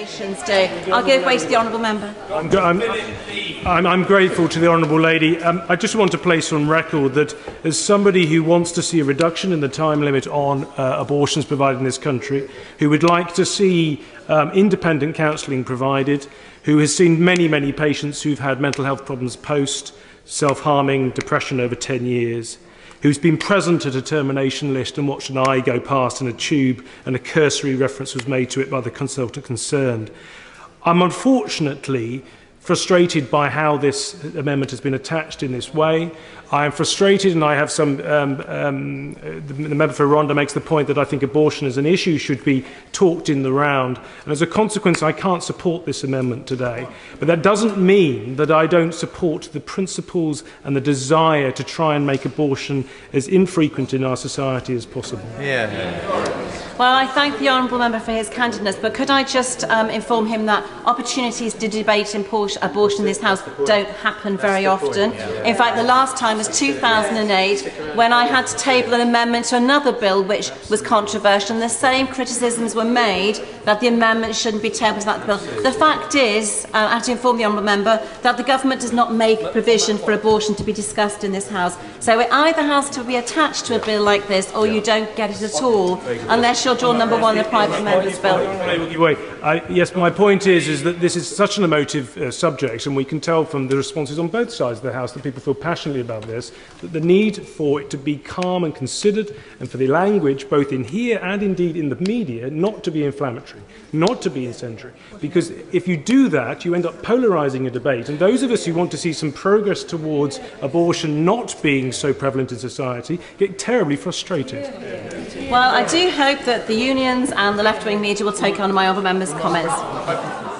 organisations do. I'll give way to the honourable member. I'm grateful to the honourable lady. I just want to place on record that as somebody who wants to see a reduction in the time limit on abortions provided in this country, who would like to see independent counselling provided, who has seen many patients who've had mental health problems post self-harming, depression over 10 years, who's been present at a termination list and watched an eye go past in a tube and a cursory reference was made to it by the consultant concerned. I'm unfortunately frustrated by how this amendment has been attached in this way. I am frustrated, and I have some. The member for Rhondda makes the point that I think abortion as an issue should be talked in the round, and as a consequence, I can't support this amendment today. But that doesn't mean that I don't support the principles and the desire to try and make abortion as infrequent in our society as possible. Well, I thank the honourable member for his candidness, but could I just inform him that opportunities to debate abortion in this House don't happen very often. In fact, the last time was 2008, when I had to table an amendment to another bill which was controversial, and the same criticisms were made that the amendment shouldn't be tabled to that bill. The fact is, I have to inform the honourable member, that the government does not make provision for abortion to be discussed in this House. So it either has to be attached to a bill like this, or you don't get it at all, unless you're draw number one in the private member's bill. Yes, my point is that this is such an emotive subject, and we can tell from the responses on both sides of the House that people feel passionately about this, that the need for it to be calm and considered, and for the language, both in here and indeed in the media, not to be inflammatory, not to be incendiary. Because if you do that, you end up polarising a debate. And those of us who want to see some progress towards abortion not being so prevalent in society get terribly frustrated. Well, I do hope that the unions and the left-wing media will take on my other members' comments.